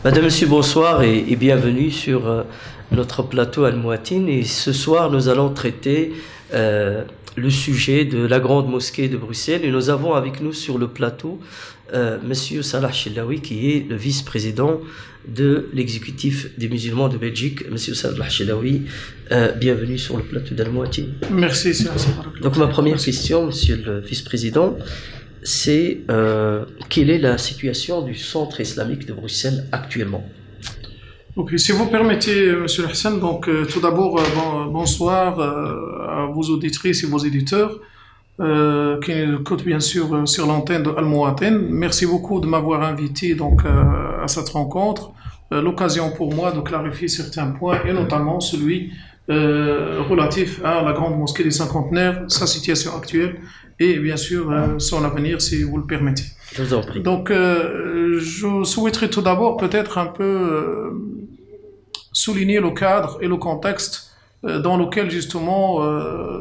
Madame, Monsieur, bonsoir et bienvenue sur notre plateau Al-Mouatine. Et ce soir, nous allons traiter le sujet de la grande mosquée de Bruxelles. Et nous avons avec nous sur le plateau Monsieur Salah Chellaoui, qui est le vice-président de l'exécutif des musulmans de Belgique. Monsieur Salah Chellaoui, bienvenue sur le plateau d'Al-Mouatine. Merci. Donc ma première question, Monsieur le vice-président, c'est quelle est la situation du centre islamique de Bruxelles actuellement? Ok, si vous permettez, Monsieur Hassan, donc tout d'abord, bonsoir à vos auditrices et vos éditeurs qui nous écoutent bien sûr sur l'antenne de Al-Mouatine. Merci beaucoup de m'avoir invité donc à cette rencontre. L'occasion pour moi de clarifier certains points et notamment celui relatif à la grande mosquée des cinquantenaires, sa situation actuelle et bien sûr son avenir, si vous le permettez. Je vous en prie. Donc, je souhaiterais tout d'abord peut-être un peu souligner le cadre et le contexte dans lequel justement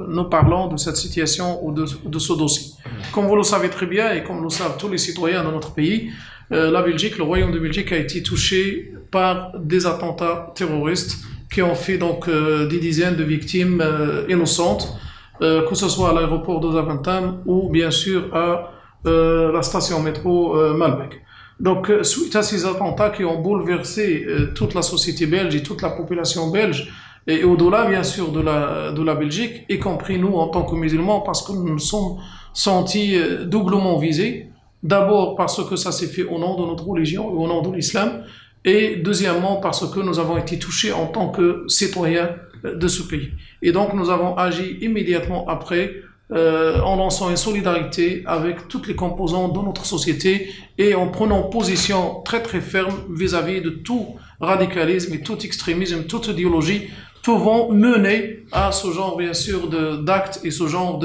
nous parlons de cette situation ou de ce dossier. Comme vous le savez très bien et comme le savent tous les citoyens de notre pays, la Belgique, le Royaume de Belgique a été touché par des attentats terroristes qui ont fait donc des dizaines de victimes innocentes, que ce soit à l'aéroport de Zaventem ou bien sûr à la station métro Malbec. Donc, suite à ces attentats qui ont bouleversé toute la société belge et toute la population belge, et au-delà bien sûr de la Belgique, y compris nous en tant que musulmans, parce que nous nous sommes sentis doublement visés. D'abord parce que ça s'est fait au nom de notre religion, au nom de l'islam, et deuxièmement parce que nous avons été touchés en tant que citoyens de ce pays. Et donc nous avons agi immédiatement après en lançant une solidarité avec toutes les composantes de notre société et en prenant position très très ferme vis-à-vis de tout radicalisme et tout extrémisme, toute idéologie pouvant mener à ce genre bien sûr d'actes et ce genre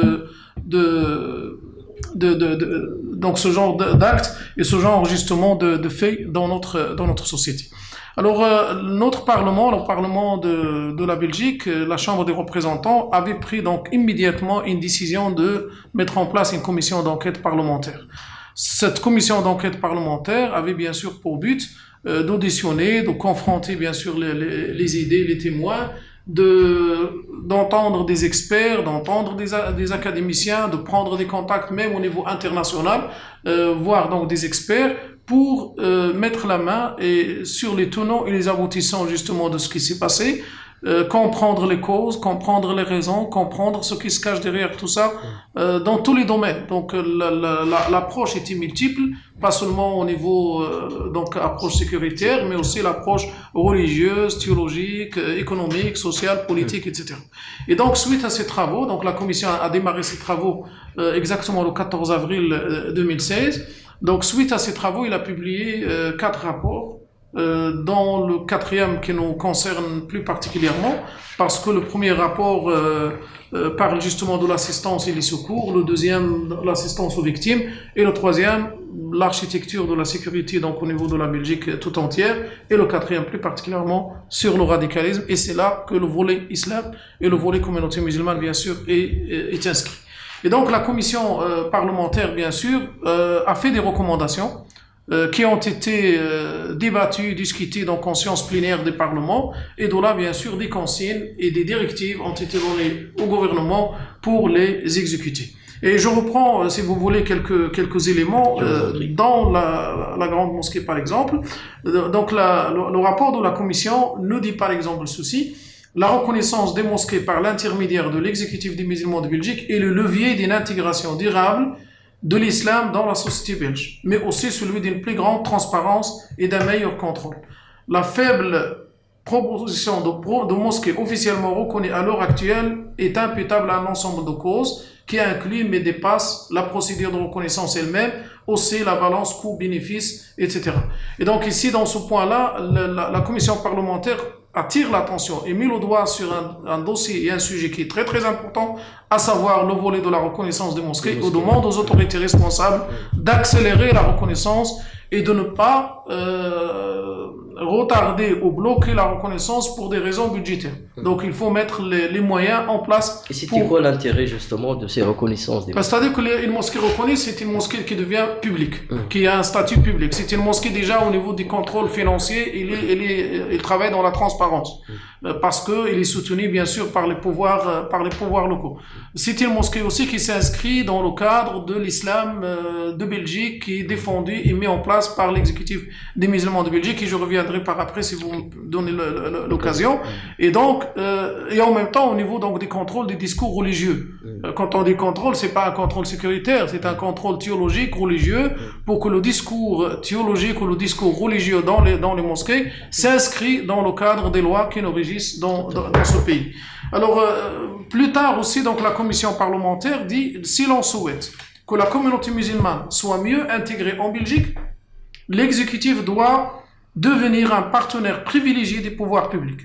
donc ce genre d'actes et ce genre justement de faits dans notre société. Alors notre Parlement, le Parlement de la Belgique, la Chambre des représentants avait pris donc immédiatement une décision de mettre en place une commission d'enquête parlementaire. Cette commission d'enquête parlementaire avait bien sûr pour but d'auditionner, de confronter bien sûr les idées, les témoins, d'entendre des experts, d'entendre des académiciens, de prendre des contacts même au niveau international, voire donc des experts pour mettre la main sur les tenants et les aboutissants justement de ce qui s'est passé, comprendre les causes, comprendre les raisons, comprendre ce qui se cache derrière tout ça dans tous les domaines. Donc l'approche était multiple, pas seulement au niveau donc approche sécuritaire, mais aussi l'approche religieuse, théologique, économique, sociale, politique, etc. Et donc suite à ces travaux, donc la commission a démarré ses travaux exactement le 14 avril 2016. Donc suite à ces travaux, il a publié 4 rapports, dont le 4e qui nous concerne plus particulièrement, parce que le premier rapport parle justement de l'assistance et les secours, le 2e l'assistance aux victimes, et le 3e l'architecture de la sécurité donc au niveau de la Belgique tout entière, et le 4e plus particulièrement sur le radicalisme, et c'est là que le volet islam et le volet communauté musulmane bien sûr est inscrit. Et donc la commission parlementaire bien sûr a fait des recommandations qui ont été débattues, discutées dans conscience plénière des parlements, et de là, bien sûr, des consignes et des directives ont été données au gouvernement pour les exécuter. Et je reprends, si vous voulez, quelques éléments dans la grande mosquée, par exemple. Donc, le rapport de la commission nous dit, par exemple, ceci: la reconnaissance des mosquées par l'intermédiaire de l'exécutif des musulmans de Belgique est le levier d'une intégration durable de l'islam dans la société belge, mais aussi celui d'une plus grande transparence et d'un meilleur contrôle. La faible proposition de mosquées officiellement reconnues à l'heure actuelle est imputable à un ensemble de causes qui inclut mais dépasse la procédure de reconnaissance elle-même, aussi la balance coût-bénéfice, etc. Et donc ici, dans ce point-là, la commission parlementaire attire l'attention et met le doigt sur un dossier et un sujet qui est très très important, à savoir le volet de la reconnaissance des mosquées. On demande aux autorités responsables d'accélérer la reconnaissance et de ne pas retarder ou bloquer la reconnaissance pour des raisons budgétaires. Donc il faut mettre les moyens en place. Et c'était quoi l'intérêt justement de ces reconnaissances des mosquées? C'est-à-dire qu'une mosquée reconnue, c'est une mosquée qui devient publique, qui a un statut public. C'est une mosquée déjà au niveau des contrôles financiers, il travaille dans la transparence. Parce qu'il est soutenu bien sûr par les pouvoirs locaux. C'est une mosquée aussi qui s'inscrit dans le cadre de l'islam de Belgique, qui est défendu et mis en place par l'exécutif des musulmans de Belgique, et je reviendrai par après si vous me donnez l'occasion. Et donc, et en même temps au niveau donc des contrôles des discours religieux. Quand on dit contrôle, c'est pas un contrôle sécuritaire, c'est un contrôle théologique, religieux, pour que le discours théologique ou le discours religieux dans les mosquées s'inscrit dans le cadre des lois qui nous régissent dans ce pays. Alors, plus tard aussi, donc la commission parlementaire dit, si l'on souhaite que la communauté musulmane soit mieux intégrée en Belgique, l'exécutif doit devenir un partenaire privilégié des pouvoirs publics.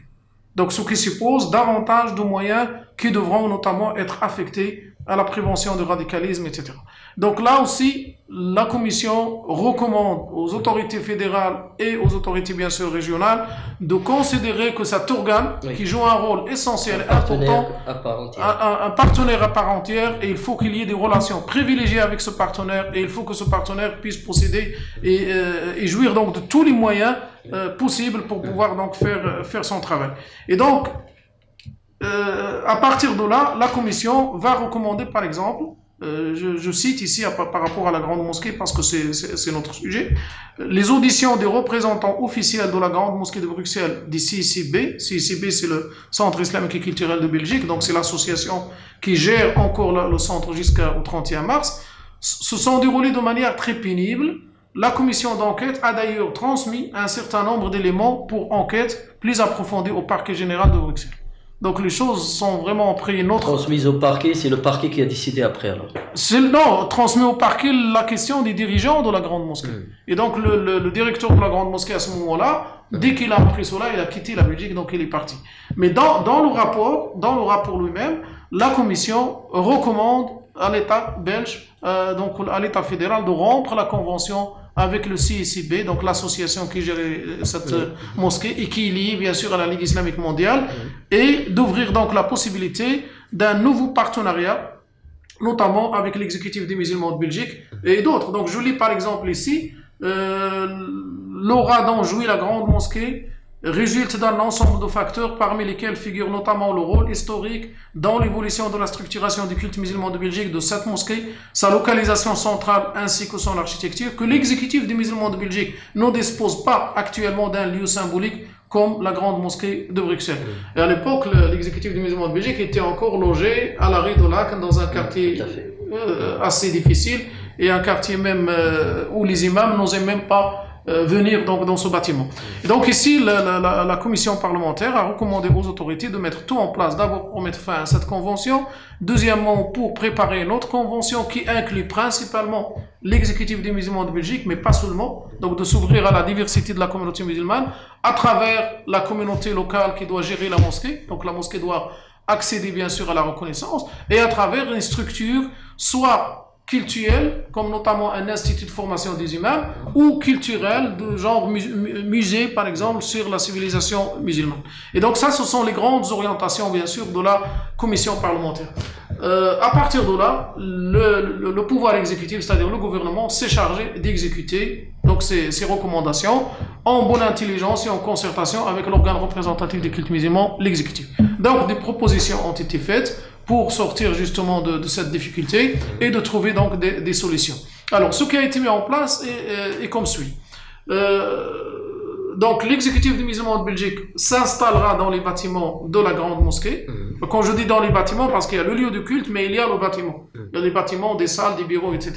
Donc, ce qui suppose davantage de moyens qui devront notamment être affectés à la prévention du radicalisme, etc. Donc là aussi, la Commission recommande aux autorités fédérales et aux autorités bien sûr régionales de considérer que cet organe, qui joue un rôle essentiel et important, un partenaire à part entière, et il faut qu'il y ait des relations privilégiées avec ce partenaire, et il faut que ce partenaire puisse posséder et jouir donc de tous les moyens possibles pour pouvoir donc faire son travail. Et donc, à partir de là, la Commission va recommander par exemple, je cite ici par rapport à la Grande Mosquée parce que c'est notre sujet, les auditions des représentants officiels de la Grande Mosquée de Bruxelles des CICB. CICB, c'est le Centre islamique et culturel de Belgique, donc c'est l'association qui gère encore le centre jusqu'au 31 mars, se sont déroulées de manière très pénible. La commission d'enquête a d'ailleurs transmis un certain nombre d'éléments pour enquête plus approfondie au parquet général de Bruxelles. Donc les choses sont vraiment pris une autre... Transmise au parquet, c'est le parquet qui a décidé après alors? Non, transmis au parquet la question des dirigeants de la Grande Mosquée. Et donc le directeur de la Grande Mosquée à ce moment-là, dès qu'il a appris cela, il a quitté la Belgique, donc il est parti. Mais dans le rapport lui-même, la commission recommande à l'État belge, donc à l'État fédéral, de rompre la convention avec le CICB, donc l'association qui gère cette mosquée et qui est liée bien sûr à la Ligue islamique mondiale, et d'ouvrir donc la possibilité d'un nouveau partenariat, notamment avec l'exécutif des musulmans de Belgique et d'autres. Donc je lis par exemple ici, l'aura dont jouit la Grande Mosquée résulte d'un ensemble de facteurs parmi lesquels figure notamment le rôle historique dans l'évolution de la structuration du culte musulman de Belgique de cette mosquée, sa localisation centrale ainsi que son architecture, que l'exécutif des musulmans de Belgique ne dispose pas actuellement d'un lieu symbolique comme la Grande Mosquée de Bruxelles. Et à l'époque, l'exécutif des musulmans de Belgique était encore logé à la rue de Lac, dans un quartier assez difficile, et un quartier même où les imams n'osaient même pas venir donc dans ce bâtiment. Et donc ici, la commission parlementaire a recommandé aux autorités de mettre tout en place, d'abord pour mettre fin à cette convention, deuxièmement pour préparer une autre convention qui inclut principalement l'exécutif des musulmans de Belgique, mais pas seulement, donc de s'ouvrir à la diversité de la communauté musulmane à travers la communauté locale qui doit gérer la mosquée, donc la mosquée doit accéder bien sûr à la reconnaissance, et à travers une structure soit culturel, comme notamment un institut de formation des imams, ou culturel, de genre musée, par exemple, sur la civilisation musulmane. Et donc ça, ce sont les grandes orientations, bien sûr, de la commission parlementaire. À partir de là, le pouvoir exécutif, c'est-à-dire le gouvernement, s'est chargé d'exécuter donc ces recommandations en bonne intelligence et en concertation avec l'organe représentatif des cultes musulmans, l'exécutif. Donc des propositions ont été faites pour sortir justement de cette difficulté et de trouver donc des solutions. Alors, ce qui a été mis en place est comme suit. Donc, l'exécutif des musulmans de Belgique s'installera dans les bâtiments de la Grande Mosquée. Quand je dis dans les bâtiments, parce qu'il y a le lieu de culte, mais il y a le bâtiment. Il y a les bâtiments, des salles, des bureaux, etc.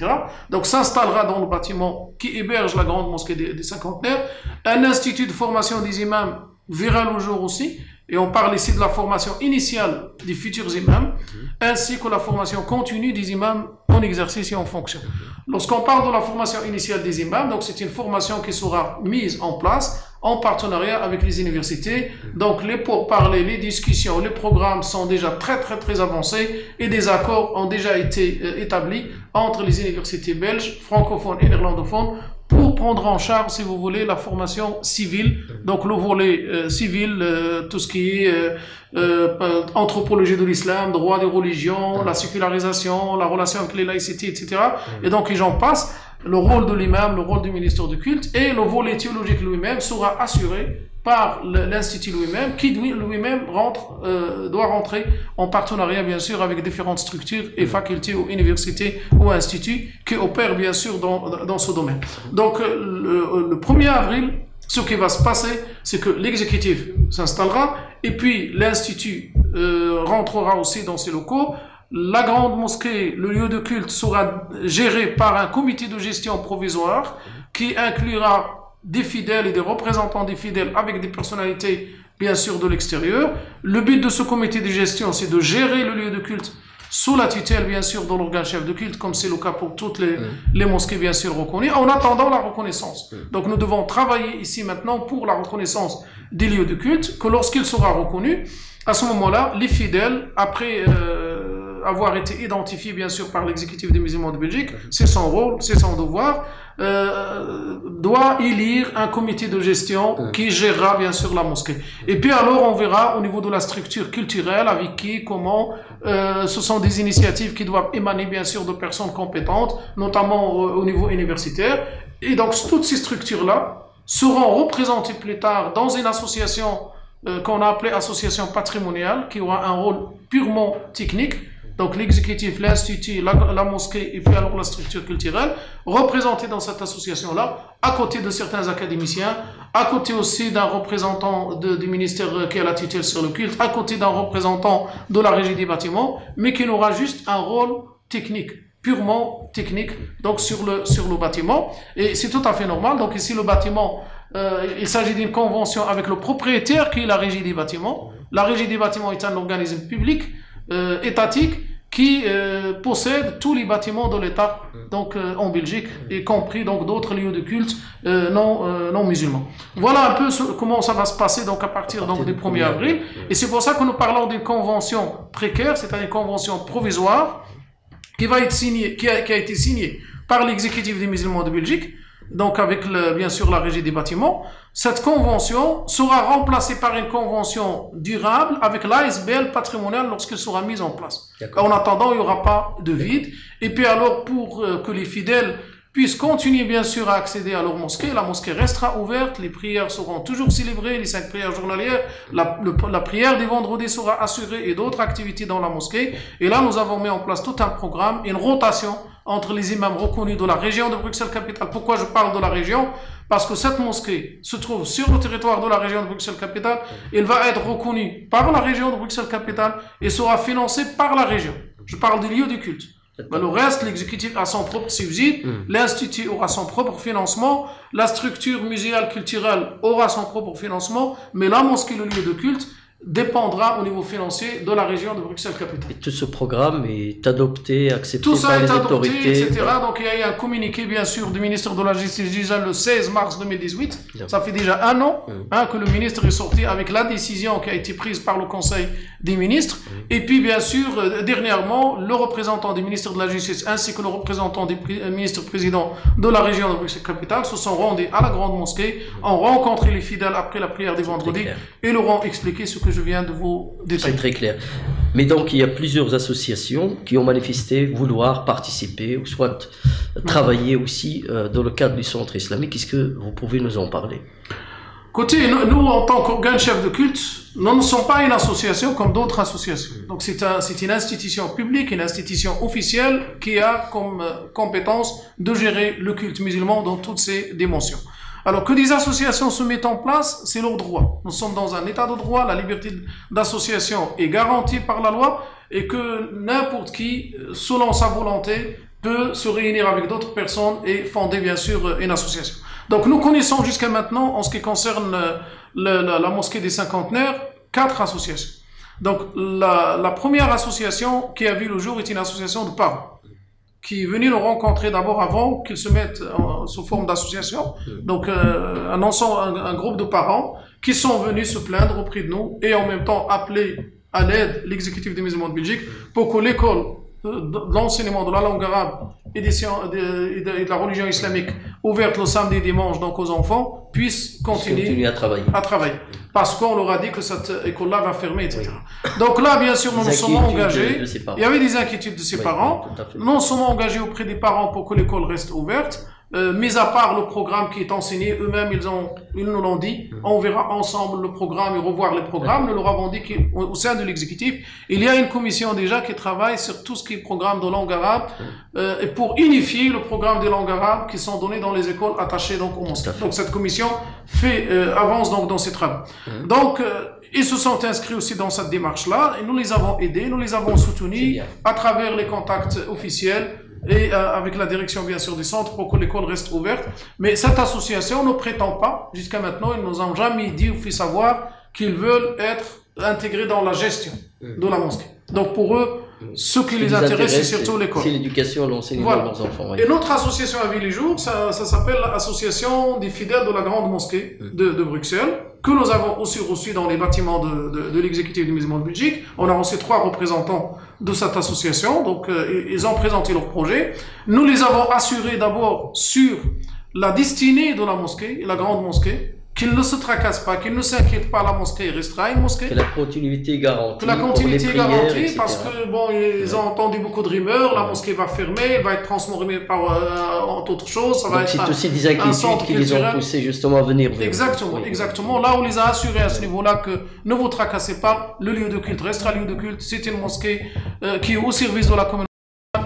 Donc, s'installera dans le bâtiment qui héberge la Grande Mosquée des Cinquantenaires. Un institut de formation des imams verra le jour aussi. Et on parle ici de la formation initiale des futurs imams, ainsi que la formation continue des imams en exercice et en fonction. Lorsqu'on parle de la formation initiale des imams, donc c'est une formation qui sera mise en place en partenariat avec les universités. Donc les pourparlers, les discussions, les programmes sont déjà très avancés et des accords ont déjà été établis entre les universités belges, francophones et néerlandophones pour prendre en charge, si vous voulez, la formation civile, donc le volet civil, tout ce qui est anthropologie de l'islam, droit des religions, la sécularisation, la relation avec les laïcités, etc. Et donc, j'en passe, le rôle de l'imam, le rôle du ministre du culte, et le volet théologique lui-même sera assuré par l'institut lui-même, qui lui-même doit rentrer en partenariat, bien sûr, avec différentes structures et facultés ou universités ou instituts qui opèrent, bien sûr, dans ce domaine. Donc, le 1er avril, ce qui va se passer, c'est que l'exécutif s'installera et puis l'institut rentrera aussi dans ses locaux. La grande mosquée, le lieu de culte, sera géré par un comité de gestion provisoire qui inclura des fidèles et des représentants des fidèles avec des personnalités, bien sûr, de l'extérieur. Le but de ce comité de gestion, c'est de gérer le lieu de culte sous la tutelle, bien sûr, de l'organe chef de culte, comme c'est le cas pour toutes les mosquées, bien sûr, reconnues, en attendant la reconnaissance. Donc, nous devons travailler ici maintenant pour la reconnaissance des lieux de culte, que lorsqu'il sera reconnu, à ce moment-là, les fidèles, après avoir été identifiés, bien sûr, par l'exécutif des musulmans de Belgique, c'est son rôle, c'est son devoir, doit élire un comité de gestion qui gérera, bien sûr, la mosquée. Et puis alors, on verra au niveau de la structure culturelle, avec qui, comment, ce sont des initiatives qui doivent émaner, bien sûr, de personnes compétentes, notamment au niveau universitaire. Et donc, toutes ces structures-là seront représentées plus tard dans une association qu'on a appelée association patrimoniale, qui aura un rôle purement technique. Donc l'exécutif, l'institut, la mosquée et puis alors la structure culturelle, représentée dans cette association-là, à côté de certains académiciens, à côté aussi d'un représentant du ministère qui a la tutelle sur le culte, à côté d'un représentant de la régie des bâtiments, mais qui aura juste un rôle technique, purement technique, donc sur le bâtiment. Et c'est tout à fait normal. Donc ici le bâtiment, il s'agit d'une convention avec le propriétaire qui est la régie des bâtiments. La régie des bâtiments est un organisme public, étatique, qui possède tous les bâtiments de l'État, donc en Belgique, y compris donc d'autres lieux de culte non musulmans. Voilà un peu comment ça va se passer donc à partir donc du 1er avril. Et c'est pour ça que nous parlons d'une convention précaire, c'est-à-dire une convention provisoire qui va être signée, qui a été signée par l'exécutif des musulmans de Belgique, donc avec bien sûr la régie des bâtiments. Cette convention sera remplacée par une convention durable avec l'ASBL patrimonial lorsqu'elle sera mise en place. En attendant, il n'y aura pas de vide. Et puis alors, pour que les fidèles puissent continuer bien sûr à accéder à leur mosquée, la mosquée restera ouverte, les prières seront toujours célébrées, les 5 prières journalières, la prière des vendredis sera assurée et d'autres activités dans la mosquée. Et là, nous avons mis en place tout un programme, une rotation entre les imams reconnus de la région de Bruxelles-Capitale. Pourquoi je parle de la région? Parce que cette mosquée se trouve sur le territoire de la région de Bruxelles-Capitale. Elle va être reconnue par la région de Bruxelles-Capitale et sera financée par la région. Je parle du lieu du culte. Mais le reste, l'exécutif a son propre subside, l'institut aura son propre financement, la structure muséale culturelle aura son propre financement, mais la mosquée, le lieu de culte, dépendra au niveau financier de la région de Bruxelles-Capitale. Et tout ce programme est adopté, accepté tout ça par est les adopté, autorités. etc. Donc il y a eu un communiqué, bien sûr, du ministre de la Justice le 16 mars 2018. Ça fait déjà un an que le ministre est sorti avec la décision qui a été prise par le Conseil des ministres. Et puis, bien sûr, dernièrement, le représentant du ministre de la Justice ainsi que le représentant du ministre-président de la région de Bruxelles-Capitale se sont rendus à la grande mosquée, ont rencontré les fidèles après la prière du vendredi et leur ont expliqué ce que je viens de vous détailler. C'est très clair. Mais donc, il y a plusieurs associations qui ont manifesté vouloir participer ou soit travailler aussi dans le cadre du centre islamique. Est-ce que vous pouvez nous en parler? Écoutez, nous, en tant qu'organe chef de culte, nous ne sommes pas une association comme d'autres associations. Donc, c'est une institution publique, une institution officielle qui a comme compétence de gérer le culte musulman dans toutes ses dimensions. Alors, que des associations se mettent en place, c'est leur droit. Nous sommes dans un état de droit, la liberté d'association est garantie par la loi et que n'importe qui, selon sa volonté, peut se réunir avec d'autres personnes et fonder, bien sûr, une association. Donc, nous connaissons jusqu'à maintenant, en ce qui concerne la mosquée des cinquantenaires, 4 associations. Donc, la première association qui a vu le jour est une association de parents. qui est venu nous rencontrer d'abord avant qu'ils se mettent sous forme d'association. Donc un groupe de parents qui sont venus se plaindre auprès de nous et en même temps appeler à l'aide l'exécutif des musulmans de Belgique pour que l'école de l'enseignement de la langue arabe et de la religion islamique ouverte le samedi et dimanche donc aux enfants puisse continuer à travailler. Parce qu'on leur a dit que cette école-là va fermer, etc. Donc là, bien sûr, nous nous sommes engagés. Il y avait des inquiétudes de ces parents. Nous nous sommes engagés auprès des parents pour que l'école reste ouverte. Mis à part le programme qui est enseigné, eux-mêmes, ils nous l'ont dit. On verra ensemble le programme et revoir les programmes. Nous leur avons dit qu'au sein de l'exécutif, il y a une commission déjà qui travaille sur tout ce qui est programme de langue arabe et pour unifier le programme des langues arabes qui sont donnés dans les écoles attachées donc aux mosquées. Donc cette commission avance donc dans ses travaux. Donc ils se sont inscrits aussi dans cette démarche-là et nous les avons aidés, nous les avons soutenus à travers les contacts officiels et avec la direction bien sûr du centre pour que l'école reste ouverte. Mais cette association ne prétend pas, jusqu'à maintenant, ils nous ont jamais dit ou fait savoir qu'ils veulent être intégrés dans la gestion de la mosquée. Donc pour eux, ce qui les intéresse, c'est surtout l'école. C'est l'éducation, l'enseignement de leurs enfants. Oui. Et notre association à Villiers-Jour, ça s'appelle l'Association des fidèles de la Grande Mosquée de Bruxelles, que nous avons aussi reçu dans les bâtiments de l'exécutif du musulman de Belgique. On a reçu 3 représentants de cette association, donc ils ont présenté leur projet. Nous les avons assurés d'abord sur la destinée de la mosquée, la Grande Mosquée, qu'ils ne se tracassent pas, qu'ils ne s'inquiètent pas, la mosquée restera une mosquée. Que la continuité est garantie. Que la continuité est garantie, etc. parce que bon, ils ont entendu beaucoup de rumeurs, la mosquée va fermer, va être transformée en autre chose, ça va être c'est aussi des inquiétudes qui les ont poussés justement à venir. Exactement. Là, on les a assurés à ce niveau-là que ne vous tracassez pas, le lieu de culte restera lieu de culte, c'est une mosquée qui est au service de la communauté.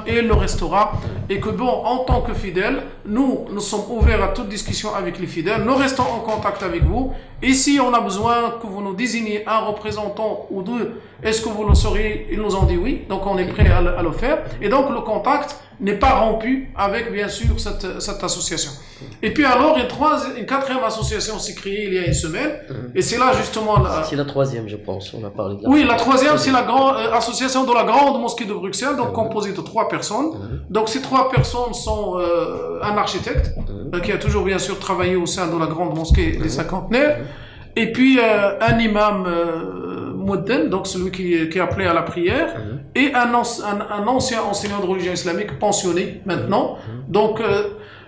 Et il le restera, et que bon, en tant que fidèles, nous sommes ouverts à toute discussion avec les fidèles, nous restons en contact avec vous, et si on a besoin que vous nous désigniez un représentant ou deux, est-ce que vous le sauriez? Ils nous ont dit oui, donc on est prêt à le faire, et donc le contact n'est pas rompu avec bien sûr cette association. Et puis alors, une 4e association s'est créée il y a une semaine, et c'est là justement... C'est la 3e, je pense, on a parlé de la... Oui, la 3e, c'est la association de la Grande Mosquée de Bruxelles, donc composée de 3 personnes. Donc ces 3 personnes sont un architecte, qui a toujours bien sûr travaillé au sein de la Grande Mosquée des Cinquantenaires, et puis un imam Mouddin, donc celui qui est appelé à la prière, et un ancien enseignant de religion islamique pensionné maintenant. Donc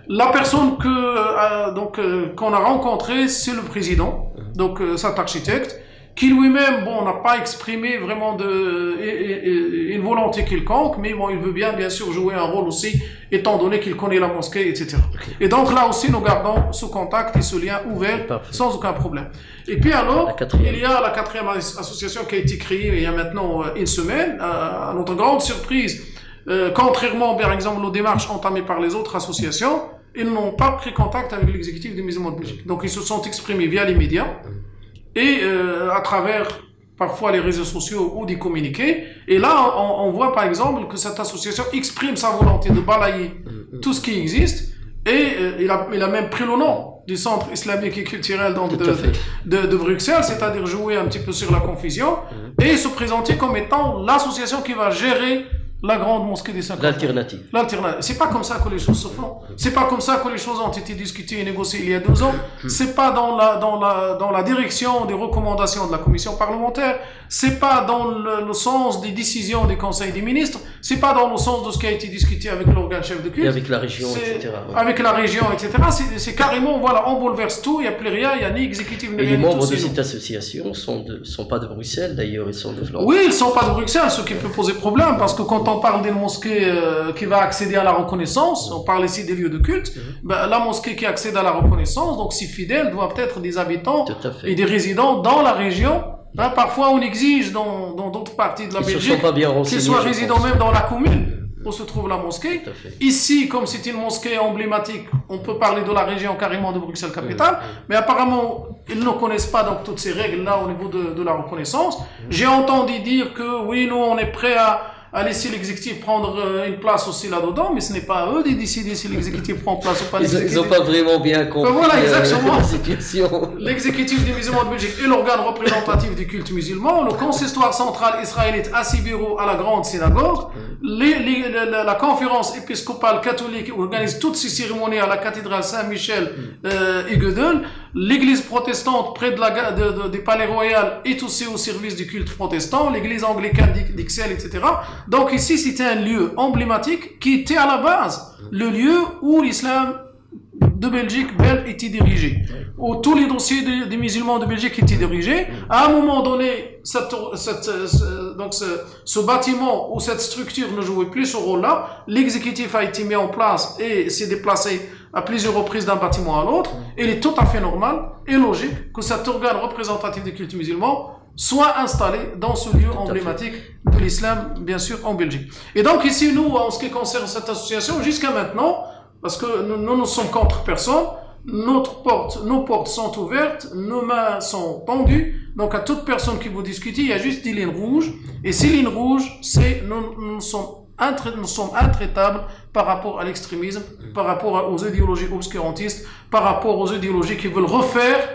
la personne qu'on a rencontrée, c'est le président, donc cet architecte, qui lui-même, bon, n'a pas exprimé vraiment une volonté quelconque, mais bon, il veut bien sûr jouer un rôle aussi, étant donné qu'il connaît la mosquée, etc. Et donc là aussi, nous gardons ce contact et ce lien ouvert, sans aucun problème. Et puis alors, il y a la 4e association qui a été créée il y a maintenant une semaine, à notre grande surprise, contrairement par exemple aux démarches entamées par les autres associations, ils n'ont pas pris contact avec l'exécutif des musulmans de Belgique. Donc ils se sont exprimés via les médias, et à travers parfois les réseaux sociaux ou des communiqués. Et là, on voit par exemple que cette association exprime sa volonté de balayer tout ce qui existe, et il a même pris le nom du centre islamique et culturel donc, de Bruxelles, c'est-à-dire jouer un petit peu sur la confusion, et se présenter comme étant l'association qui va gérer la Grande Mosquée des 50. L'alternative. C'est pas comme ça que les choses se font. C'est pas comme ça que les choses ont été discutées et négociées il y a 2 ans. C'est pas dans la direction des recommandations de la commission parlementaire. C'est pas dans le sens des décisions du Conseil des ministres. C'est pas dans le sens de ce qui a été discuté avec l'organe chef de culte. Et avec la région, etc. Avec la région, etc. C'est carrément, voilà, on bouleverse tout. Il n'y a plus rien. Il n'y a ni exécutif, ni rien. Et les membres de cette association sont pas de Bruxelles, d'ailleurs. Ils sont de Flandre. Oui, ils sont pas de Bruxelles, ce qui peut poser problème, parce que quand on parle d'une mosquée qui va accéder à la reconnaissance, on parle ici des lieux de culte, la mosquée qui accède à la reconnaissance, donc ces fidèles doivent être des habitants et des résidents dans la région. Parfois on exige dans d'autres parties de la Belgique qu'ils soient résidents même dans la commune où se trouve la mosquée. Ici, comme c'est une mosquée emblématique, on peut parler de la région carrément de Bruxelles-Capitale, mais apparemment, ils ne connaissent pas donc toutes ces règles-là au niveau de la reconnaissance. J'ai entendu dire que oui, nous, on est prêts à laisser l'exécutif prendre une place aussi là-dedans, mais ce n'est pas à eux de décider si l'exécutif prend place ou pas. Ils n'ont pas vraiment bien compris voilà, exactement. La situation. L'exécutif des musulmans de Belgique est l'organe représentatif du culte musulman. Le consistoire central israélite a ses bureaux à la grande synagogue. La conférence épiscopale catholique organise toutes ses cérémonies à la cathédrale Saint-Michel Egedel. L'église protestante près des Palais Royal est aussi au service du culte protestant. L'église anglicane d'Ixelles, etc. Donc ici, c'était un lieu emblématique qui était à la base le lieu où l'islam de Belgique était dirigé, où tous les dossiers des musulmans de Belgique étaient dirigés. À un moment donné, ce bâtiment ou cette structure ne jouait plus ce rôle-là. L'exécutif a été mis en place et s'est déplacé à plusieurs reprises d'un bâtiment à l'autre. Il est tout à fait normal et logique que cet organe représentatif du culte musulman soit installé dans ce lieu emblématique de l'islam, bien sûr, en Belgique. Et donc ici, nous, en ce qui concerne cette association, jusqu'à maintenant, parce que nous ne sommes contre personne, nos portes sont ouvertes, nos mains sont tendues. Donc à toute personne qui vous discute, il y a juste des lignes rouges. Et ces lignes rouges, c'est nous sommes intraitables par rapport à l'extrémisme, par rapport aux idéologies obscurantistes, par rapport aux idéologies qui veulent refaire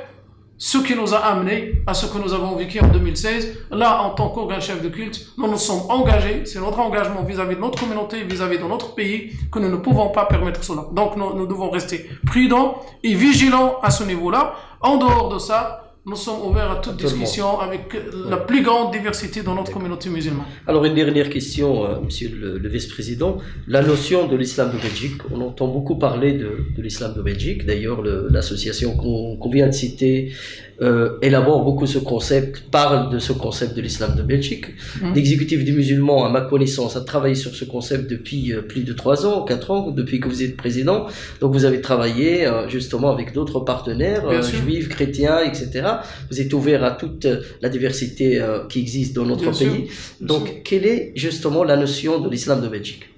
ce qui nous a amené à ce que nous avons vécu en 2016. Là, en tant qu'organe chef de culte, nous nous sommes engagés, c'est notre engagement vis-à-vis de notre communauté, vis-à-vis de notre pays, que nous ne pouvons pas permettre cela. Donc, nous devons rester prudents et vigilants à ce niveau-là. En dehors de ça, nous sommes ouverts à toute discussion avec la plus grande diversité dans notre communauté musulmane. Alors, une dernière question, monsieur le vice-président. La notion de l'islam de Belgique, on entend beaucoup parler de l'islam de Belgique. D'ailleurs, l'association qu'on vient de citer élabore beaucoup ce concept, parle de ce concept de l'islam de Belgique. L'exécutif des musulmans, à ma connaissance, a travaillé sur ce concept depuis plus de 3 ans, 4 ans, depuis que vous êtes président. Donc, vous avez travaillé justement avec d'autres partenaires, juifs, chrétiens, etc. Vous êtes ouvert à toute la diversité qui existe dans notre pays. Donc, quelle est justement la notion de l'islam de Belgique?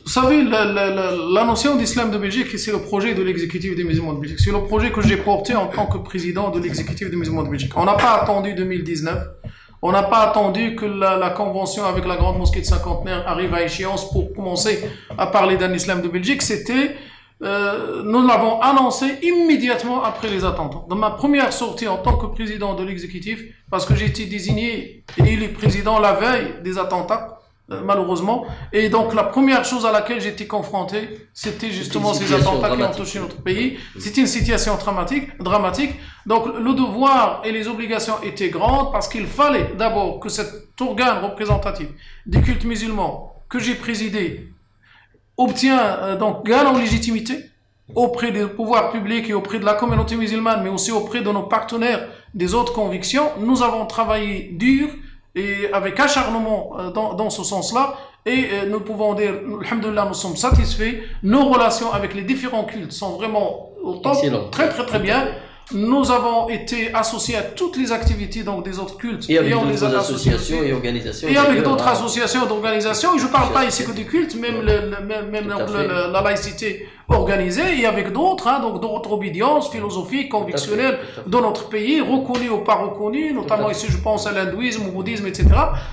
Vous savez, la notion d'islam de Belgique, c'est le projet de l'exécutif des musulmans de Belgique. C'est le projet que j'ai porté en tant que président de l'exécutif des musulmans de Belgique. On n'a pas attendu 2019. On n'a pas attendu que la convention avec la grande mosquée de Saint-Quentin arrive à échéance pour commencer à parler d'un islam de Belgique. Nous l'avons annoncé immédiatement après les attentats. Dans ma première sortie en tant que président de l'exécutif, parce que j'ai été désigné et élu président la veille des attentats, malheureusement. Et donc, la première chose à laquelle j'étais confronté, c'était justement ces attentats qui ont touché notre pays. C'était une situation dramatique. Donc, le devoir et les obligations étaient grandes parce qu'il fallait d'abord que cet organe représentatif du culte musulman que j'ai présidé gagne en légitimité auprès des pouvoirs publics et auprès de la communauté musulmane, mais aussi auprès de nos partenaires des autres convictions. Nous avons travaillé dur et avec acharnement dans ce sens-là, et nous pouvons dire, alhamdoulilah, nous sommes satisfaits. Nos relations avec les différents cultes sont vraiment au top, très bien. Nous avons été associés à toutes les activités des autres cultes et avec d'autres associations et organisations. Et avec d'autres associations d'organisations. Et je ne parle pas ici que du culte, même la laïcité organisée, et avec d'autres, d'autres obédiences philosophiques, convictionnelles de notre pays, reconnues ou pas reconnues, notamment ici je pense à l'hindouisme, au bouddhisme, etc.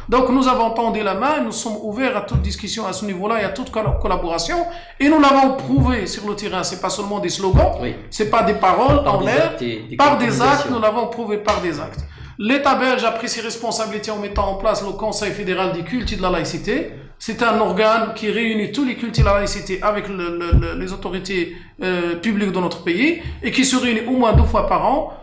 Donc nous avons tendu la main, nous sommes ouverts à toute discussion à ce niveau-là et à toute collaboration, et nous l'avons prouvé sur le terrain. C'est pas seulement des slogans, c'est pas des paroles en l'air, par des actes, nous l'avons prouvé par des actes. L'État belge a pris ses responsabilités en mettant en place le Conseil fédéral des cultes et de la laïcité. C'est un organe qui réunit tous les cultes et la laïcité avec les autorités publiques de notre pays et qui se réunit au moins 2 fois par an.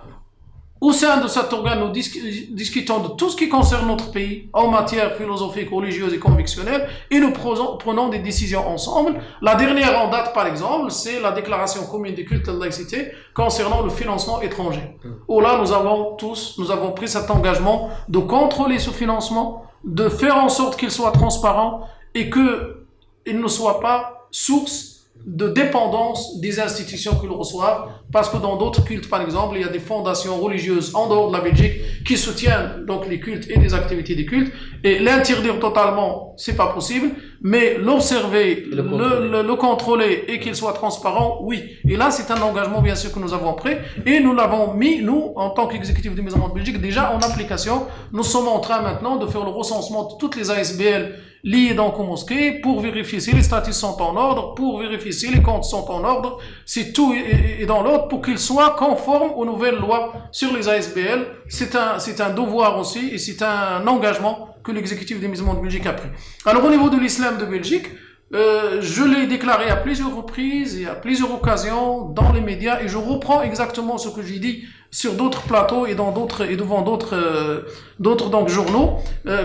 Au sein de cet organe, nous discutons de tout ce qui concerne notre pays en matière philosophique, religieuse et convictionnelle, et nous prenons des décisions ensemble. La dernière en date, par exemple, c'est la déclaration commune des cultes et de la laïcité concernant le financement étranger. Où là, nous avons pris cet engagement de contrôler ce financement, de faire en sorte qu'il soit transparent et qu'il ne soit pas source de dépendance des institutions que nous reçoivent Parce que dans d'autres cultes, par exemple, il y a des fondations religieuses en dehors de la Belgique qui soutiennent donc les cultes et les activités des cultes. Et l'interdire totalement, c'est pas possible. Mais l'observer, le contrôler et qu'il soit transparent, oui. Et là, c'est un engagement, bien sûr, que nous avons pris. Et nous l'avons mis, nous, en tant qu'exécutif du Musulman de Belgique, déjà en application. Nous sommes en train maintenant de faire le recensement de toutes les ASBL liés donc aux mosquées pour vérifier si les statuts sont en ordre, pour vérifier si les comptes sont en ordre, si tout est dans l'ordre, pour qu'ils soient conformes aux nouvelles lois sur les ASBL. C'est un devoir aussi et c'est un engagement que l'exécutif des musulmans de Belgique a pris. Alors au niveau de l'islam de Belgique, je l'ai déclaré à plusieurs reprises et à plusieurs occasions dans les médias et je reprends exactement ce que j'ai dit sur d'autres plateaux et devant d'autres donc journaux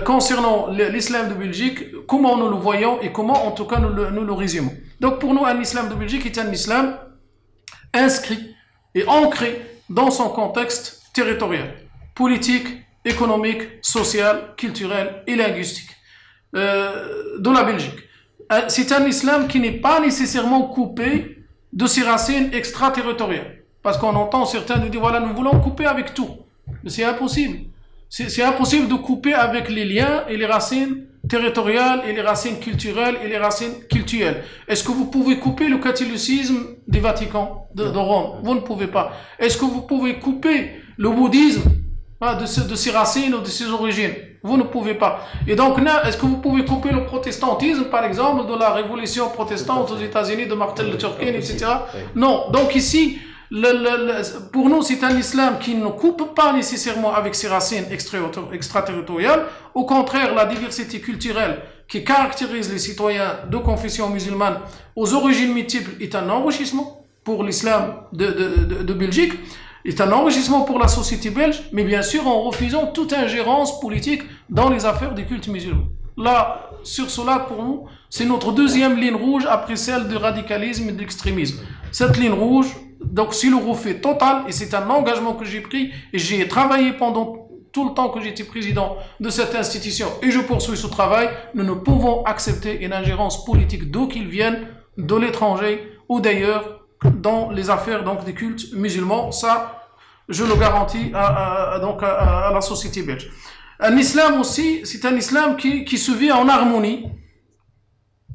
concernant l'islam de Belgique, comment nous le voyons et comment en tout cas nous le résumons. Donc pour nous, un islam de Belgique est un islam inscrit et ancré dans son contexte territorial, politique, économique, social, culturel et linguistique de la Belgique. C'est un islam qui n'est pas nécessairement coupé de ses racines extraterritoriales. Parce qu'on entend certains nous dire, voilà, nous voulons couper avec tout. Mais c'est impossible. C'est impossible de couper avec les liens et les racines territoriales et les racines culturelles et les racines cultuelles. Est-ce que vous pouvez couper le catholicisme du Vatican, de Rome? Vous ne pouvez pas. Est-ce que vous pouvez couper le bouddhisme de ses racines ou de ses origines? Vous ne pouvez pas. Et donc, est-ce que vous pouvez couper le protestantisme, par exemple, de la révolution protestante aux États-Unis, de Martin Luther King, etc.? Non. Donc ici, pour nous, c'est un islam qui ne coupe pas nécessairement avec ses racines extraterritoriales. Au contraire, la diversité culturelle qui caractérise les citoyens de confession musulmane aux origines multiples est un enrichissement pour l'islam de Belgique, est un enrichissement pour la société belge, mais bien sûr en refusant toute ingérence politique dans les affaires des cultes musulmans. Là, sur cela, pour nous, c'est notre deuxième ligne rouge après celle du radicalisme et de l'extrémisme. Cette ligne rouge, donc c'est le refus total, et c'est un engagement que j'ai pris, et j'ai travaillé pendant tout le temps que j'étais président de cette institution, et je poursuis ce travail. Nous ne pouvons accepter une ingérence politique d'où qu'il vienne, de l'étranger ou d'ailleurs, dans les affaires donc des cultes musulmans. Ça, je le garantis à la société belge. Un islam aussi, c'est un islam qui se vit en harmonie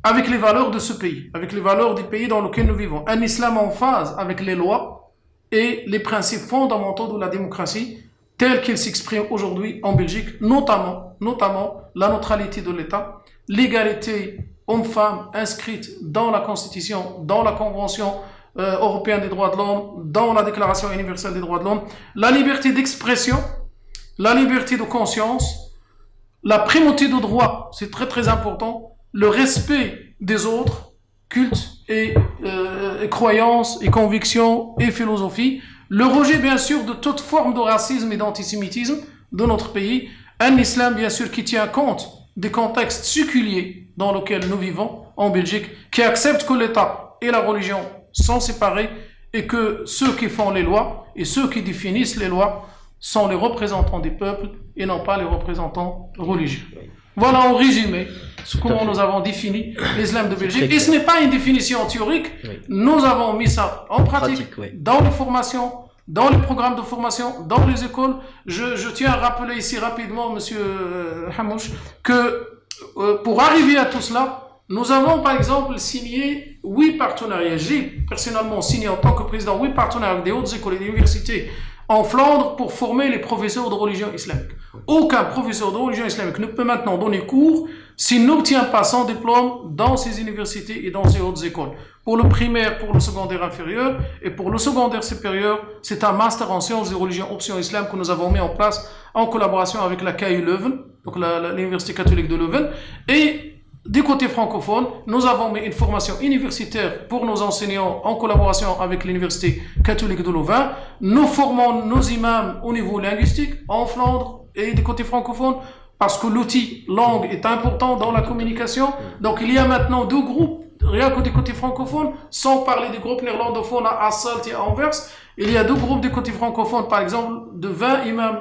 avec les valeurs de ce pays, avec les valeurs du pays dans lequel nous vivons. Un islam en phase avec les lois et les principes fondamentaux de la démocratie tels qu'ils s'expriment aujourd'hui en Belgique, notamment la neutralité de l'État, l'égalité homme-femme inscrite dans la Constitution, dans la Convention européenne des droits de l'homme, dans la Déclaration universelle des droits de l'homme, la liberté d'expression, la liberté de conscience, la primauté de droit, c'est très très important, le respect des autres, cultes et croyances et convictions et philosophies, le rejet bien sûr de toute forme de racisme et d'antisémitisme de notre pays, un islam bien sûr qui tient compte des contextes séculiers dans lesquels nous vivons en Belgique, qui accepte que l'État et la religion sont séparés et que ceux qui font les lois et ceux qui définissent les lois sont les représentants des peuples et non pas les représentants religieux. Voilà en résumé comment nous avons défini l'islam de Belgique. Et ce n'est pas une définition théorique, nous avons mis ça en pratique dans les formations, dans les programmes de formation, dans les écoles. Je tiens à rappeler ici rapidement, monsieur Hamouche, que pour arriver à tout cela, nous avons par exemple signé 8 partenariats. J'ai personnellement signé en tant que président 8 partenariats avec des hautes écoles et des universités en Flandre pour former les professeurs de religion islamique. Aucun professeur de religion islamique ne peut maintenant donner cours s'il n'obtient pas son diplôme dans ces universités et dans ces hautes écoles. Pour le primaire, pour le secondaire inférieur et pour le secondaire supérieur, c'est un master en sciences de religion option islam que nous avons mis en place en collaboration avec la KU Leuven, donc l'Université catholique de Leuven. Et du côté francophone, nous avons mis une formation universitaire pour nos enseignants en collaboration avec l'Université catholique de Louvain. Nous formons nos imams au niveau linguistique en Flandre et du côté francophone parce que l'outil langue est important dans la communication. Donc il y a maintenant 2 groupes, rien que du côté francophone, sans parler des groupes néerlandophones à Hasselt et à Anvers. Il y a 2 groupes du côté francophone, par exemple, de 20 imams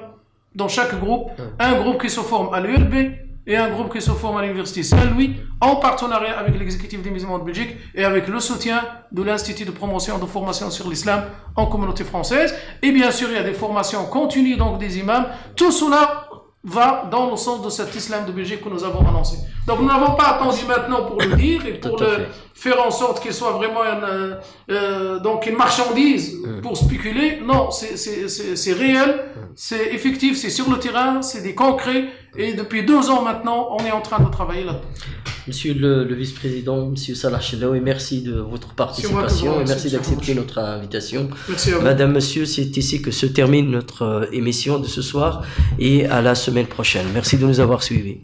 dans chaque groupe. Un groupe qui se forme à l'ULB, et un groupe qui se forme à l'Université Saint-Louis en partenariat avec l'exécutif des musulmans de Belgique et avec le soutien de l'Institut de promotion de formation sur l'islam en communauté française. Et bien sûr, il y a des formations continues donc des imams. Tout cela va dans le sens de cet islam de Belgique que nous avons annoncé. Donc nous n'avons pas attendu maintenant pour le dire et pour faire en sorte qu'il soit vraiment donc une marchandise pour spéculer. Non, c'est réel, c'est effectif, c'est sur le terrain, c'est des concrets et depuis 2 ans maintenant, on est en train de travailler là-dedans. Monsieur le vice-président, Monsieur Salah Chedaoui, merci de votre participation et merci d'accepter notre invitation. Merci à vous. Madame, Monsieur, c'est ici que se termine notre émission de ce soir et à la semaine prochaine. Merci de nous avoir suivis.